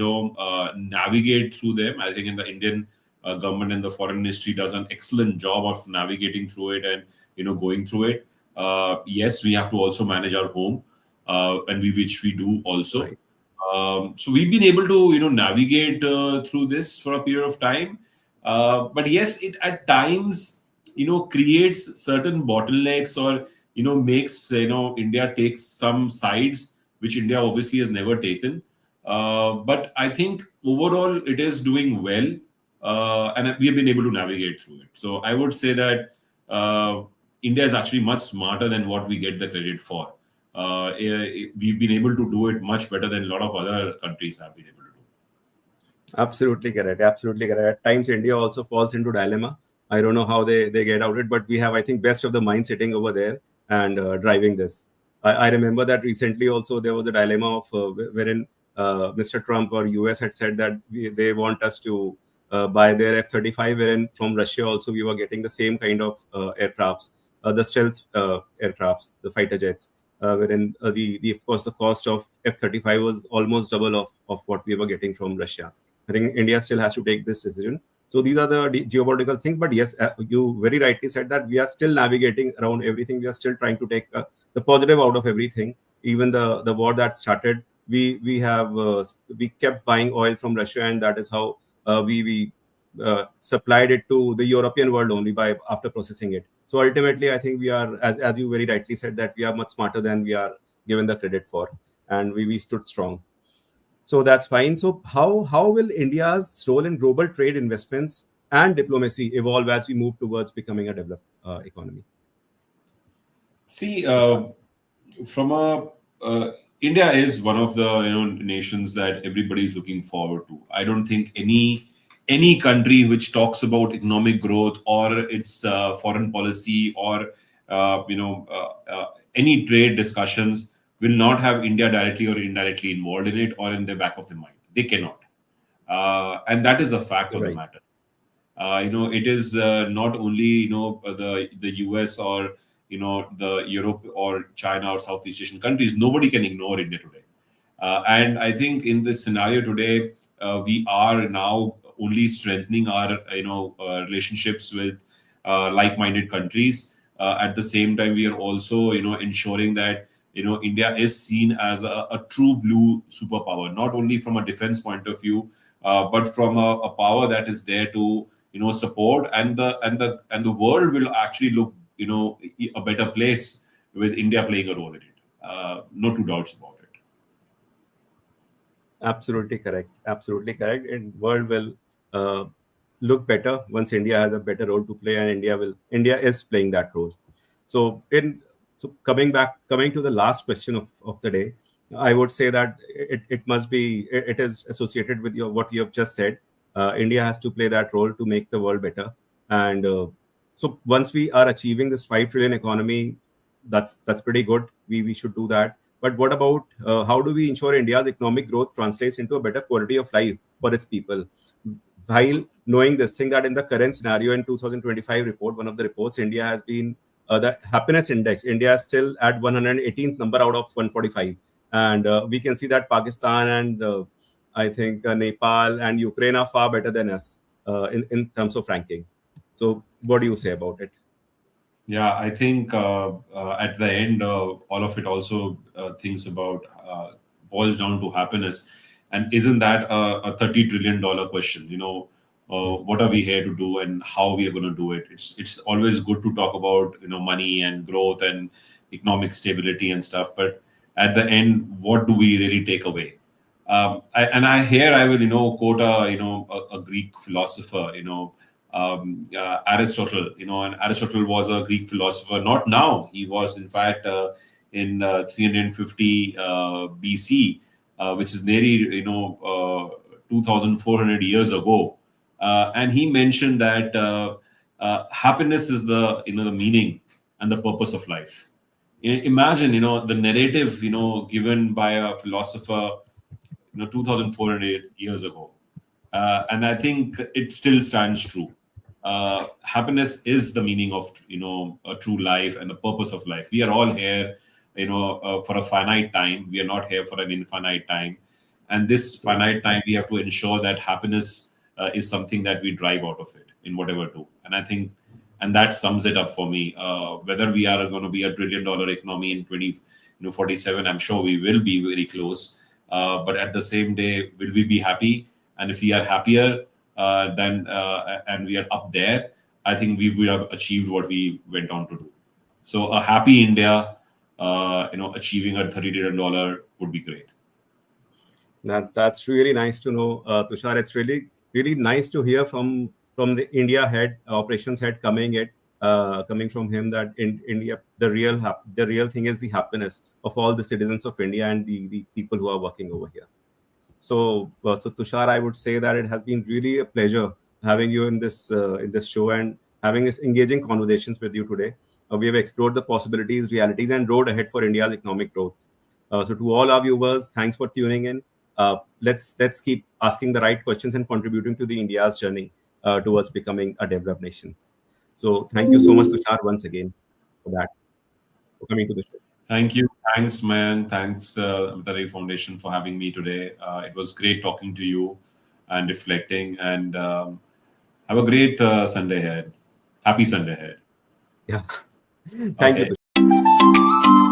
navigate through them. I think in the Indian government and the foreign ministry does an excellent job of navigating through it and going through it. Yes, we have to also manage our home, which we do also. Right. So we've been able to navigate through this for a period of time, but yes, it at times creates certain bottlenecks or makes India takes some sides which India obviously has never taken. But I think overall it is doing well, and we have been able to navigate through it. So I would say that India is actually much smarter than what we get the credit for. We've been able to do it much better than a lot of other countries have been able to do. Absolutely correct. Absolutely correct. At times, India also falls into dilemma. I don't know how they get out of it, but we have, I think, best of the mind sitting over there and driving this. I remember that recently also there was a dilemma of wherein Mr. Trump or US had said that they want us to buy their F-35, wherein from Russia also we were getting the same kind of aircrafts, the stealth aircrafts, the fighter jets. Wherein of course the cost of F-35 was almost double of what we were getting from Russia. I think India still has to take this decision. So these are the geopolitical things. But yes, you very rightly said that we are still navigating around everything. We are still trying to take the positive out of everything. Even the war that started, we kept buying oil from Russia, and that is how we supplied it to the European world only by after processing it. So ultimately, I think we are, as you very rightly said, that we are much smarter than we are given the credit for, and we stood strong. So that's fine. So how will India's role in global trade, investments, and diplomacy evolve as we move towards becoming a developed economy? See, from a India is one of the nations that everybody is looking forward to. I don't think any country which talks about economic growth or its foreign policy or any trade discussions will not have India directly or indirectly involved in it or in the back of the mind. They cannot, and that is a fact of the Right. matter. It is not only the US or the Europe or China or Southeast Asian countries. Nobody can ignore India today. And I think in this scenario today, we are now only strengthening our relationships with like-minded countries. At the same time, we are also ensuring that India is seen as a true blue superpower, not only from a defense point of view, but from a power that is there to support, and the world will actually look a better place with India playing a role in it. No two doubts about it. Absolutely correct. Absolutely correct. And world will look better once India has a better role to play, and India is playing that role. So coming to the last question of the day, I would say that it is associated with what you have just said. India has to play that role to make the world better, and so once we are achieving this 5 trillion economy, that's pretty good. We should do that. But what about how do we ensure India's economic growth translates into a better quality of life for its people? While knowing this thing, that in the current scenario in 2025 report, one of the reports, India has been the happiness index. India is still at 118th number out of 145, and we can see that Pakistan and I think Nepal and Ukraine are far better than us in terms of ranking. So, what do you say about it? Yeah, I think at the end, all of it also thinks about boils down to happiness, and isn't that a $30 trillion question? What are we here to do, and how we are going to do it? It's always good to talk about money and growth and economic stability and stuff, but at the end, what do we really take away? I will quote a Greek philosopher, Aristotle, and Aristotle was a Greek philosopher. Not now; he was, in fact, in 350 BC, which is nearly 2,400 years ago. And he mentioned that happiness is the the meaning and the purpose of life. Imagine the narrative given by a philosopher 2,400 years ago, and I think it still stands true. Happiness is the meaning of a true life and the purpose of life. We are all here for a finite time. We are not here for an infinite time, and this finite time we have to ensure that happiness is something that we drive out of it in whatever do. And I think, and that sums it up for me. Whether we are going to be $1 trillion economy in 2047, I'm sure we will be very close. But at the same day, will we be happy? And if we are happier, and we are up there, I think we would have achieved what we went on to do. So a happy India, achieving a $30 trillion would be great. That's really nice to know, Tushar. It's really nice to hear from the India head, operations head, coming from him, that in India the real thing is the happiness of all the citizens of India and the people who are working over here. So Tushar, I would say that it has been really a pleasure having you in this show and having this engaging conversations with you today. We have explored the possibilities, realities, and road ahead for India's economic growth. So to all our viewers, thanks for tuning in. Let's keep asking the right questions and contributing to the India's journey towards becoming a developed nation. So thank you so much, Tushar, once again for coming to the show. Thank you. Thanks, man. Thanks, Amrita Devi Foundation, for having me today. It was great talking to you and reflecting. And have a great Sunday ahead. Happy Sunday ahead. Yeah. Thank Okay. you, Tushar.